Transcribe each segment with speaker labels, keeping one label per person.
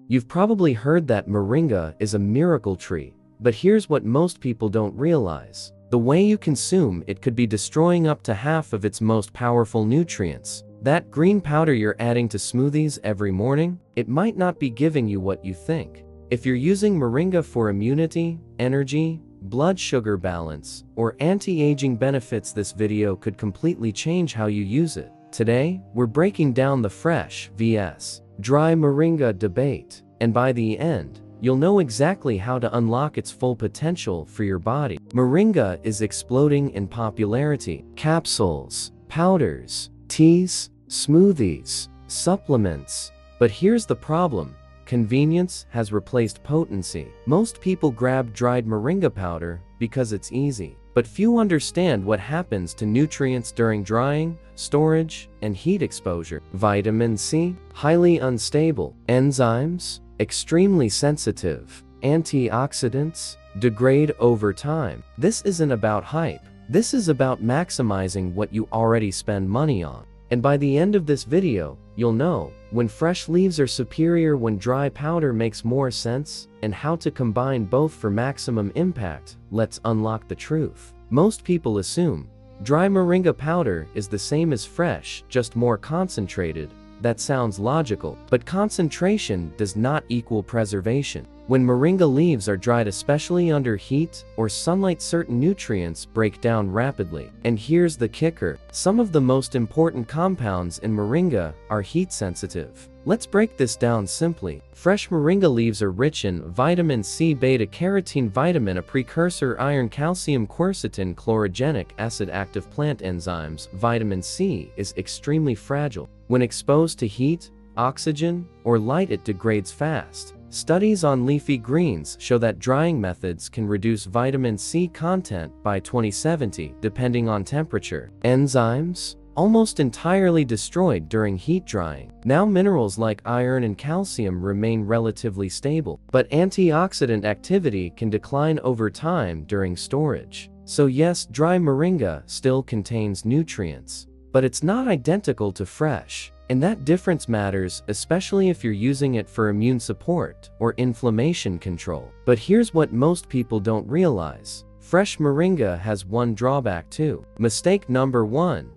Speaker 1: You've probably heard that moringa is a miracle tree, but here's what most people don't realize. The way you consume it could be destroying up to half of its most powerful nutrients. That green powder you're adding to smoothies every morning, it might not be giving you what you think. If you're using moringa for immunity, energy, blood sugar balance, or anti-aging benefits, this video could completely change how you use it. Today, we're breaking down the fresh vs. dry moringa debate, and by the end, you'll know exactly how to unlock its full potential for your body. Moringa is exploding in popularity. Capsules, powders, teas, smoothies, supplements. But here's the problem. Convenience has replaced potency. Most people grab dried moringa powder because it's easy. But few understand what happens to nutrients during drying, storage, and heat exposure. Vitamin C, highly unstable. Enzymes, extremely sensitive. Antioxidants, degrade over time. This isn't about hype. This is about maximizing what you already spend money on. And by the end of this video, you'll know when fresh leaves are superior, when dry powder makes more sense, and how to combine both for maximum impact. Let's unlock the truth. Most people assume dry moringa powder is the same as fresh, just more concentrated. That sounds logical, but concentration does not equal preservation. When moringa leaves are dried, especially under heat or sunlight, certain nutrients break down rapidly. And here's the kicker. Some of the most important compounds in moringa are heat sensitive. Let's break this down simply. Fresh moringa leaves are rich in vitamin C, beta-carotene vitamin, a precursor, iron, calcium, quercetin, chlorogenic acid, active plant enzymes. Vitamin C is extremely fragile. When exposed to heat, oxygen, or light, it degrades fast. Studies on leafy greens show that drying methods can reduce vitamin C content by 2070, depending on temperature. Enzymes, almost entirely destroyed during heat drying. Now minerals like iron and calcium remain relatively stable, but antioxidant activity can decline over time during storage. So yes, dry moringa still contains nutrients, but it's not identical to fresh. And that difference matters, especially if you're using it for immune support or inflammation control. But here's what most people don't realize. Fresh moringa has one drawback too. Mistake number 1.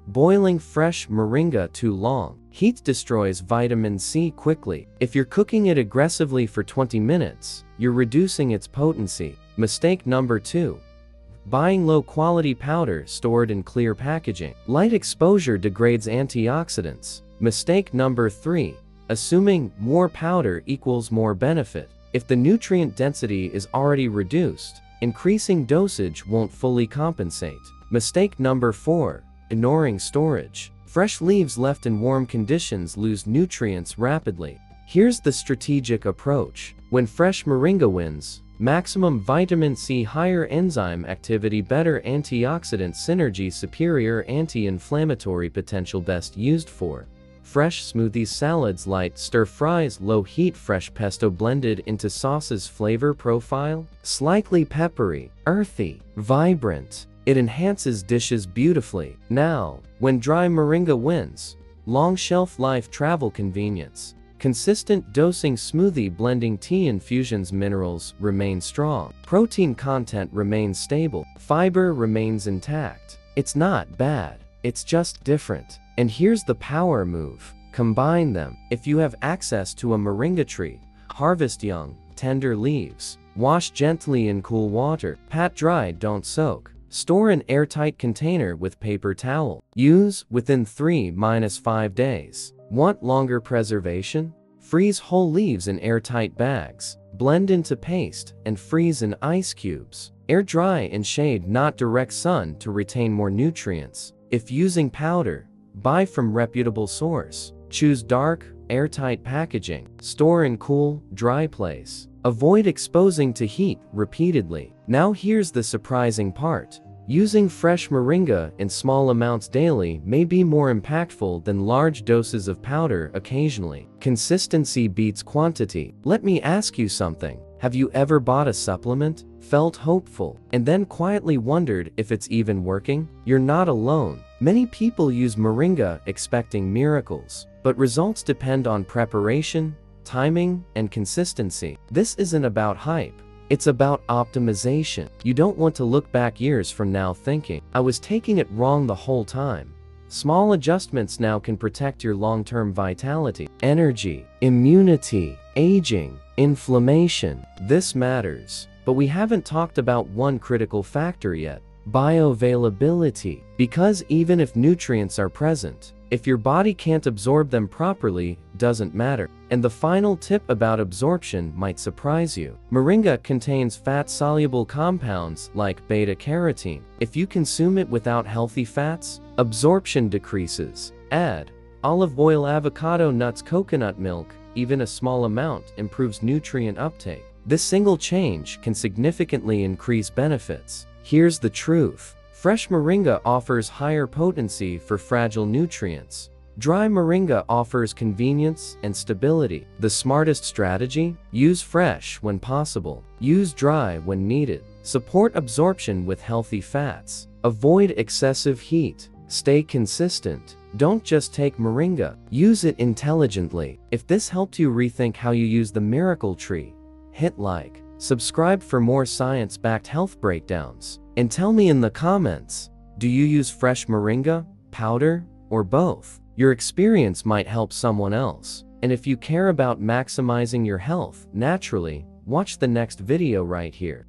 Speaker 1: Boiling fresh moringa too long. Heat destroys vitamin C quickly. If you're cooking it aggressively for 20 minutes, you're reducing its potency. Mistake number 2. Buying low-quality powder stored in clear packaging. Light exposure degrades antioxidants. Mistake number 3. Assuming more powder equals more benefit. If the nutrient density is already reduced, increasing dosage won't fully compensate. Mistake number 4. Ignoring storage. Fresh leaves left in warm conditions lose nutrients rapidly. Here's the strategic approach. When fresh moringa wins, maximum vitamin C, higher enzyme activity, better antioxidant synergy, superior anti-inflammatory potential, best used for fresh smoothies, salads, light stir-fries, low heat, fresh pesto blended into sauces. Flavor profile, slightly peppery, earthy, vibrant. It enhances dishes beautifully. Now, when dry moringa wins, long shelf life, travel convenience. Consistent dosing, smoothie blending, tea infusions. Minerals remain strong. Protein content remains stable. Fiber remains intact. It's not bad, it's just different. And here's the power move. Combine them. If you have access to a moringa tree, harvest young, tender leaves. Wash gently in cool water. Pat dry, don't soak. Store in airtight container with paper towel. Use within 3-5 days. Want longer preservation? Freeze whole leaves in airtight bags. Blend into paste and freeze in ice cubes. Air dry in shade, not direct sun, to retain more nutrients. If using powder, buy from reputable source. Choose dark, airtight packaging. Store in cool, dry place. Avoid exposing to heat repeatedly. Now here's the surprising part. Using fresh moringa in small amounts daily may be more impactful than large doses of powder occasionally. Consistency beats quantity. Let me ask you something. Have you ever bought a supplement, felt hopeful, and then quietly wondered if it's even working? You're not alone. Many people use moringa expecting miracles, but results depend on preparation, timing, and consistency. This isn't about hype. It's about optimization. You don't want to look back years from now thinking, I was taking it wrong the whole time. Small adjustments now can protect your long-term vitality, energy, immunity, aging, inflammation. This matters. But we haven't talked about one critical factor yet: bioavailability. Because even if nutrients are present, if your body can't absorb them properly, doesn't matter. And the final tip about absorption might surprise you. Moringa contains fat-soluble compounds like beta-carotene. If you consume it without healthy fats, absorption decreases. Add olive oil, avocado, nuts, coconut milk. Even a small amount improves nutrient uptake. This single change can significantly increase benefits. Here's the truth. Fresh moringa offers higher potency for fragile nutrients. Dry moringa offers convenience and stability. The smartest strategy? Use fresh when possible. Use dry when needed. Support absorption with healthy fats. Avoid excessive heat. Stay consistent. Don't just take moringa. Use it intelligently. If this helped you rethink how you use the miracle tree, hit like. Subscribe for more science-backed health breakdowns. And tell me in the comments, do you use fresh moringa, powder, or both? Your experience might help someone else. And if you care about maximizing your health naturally, watch the next video right here.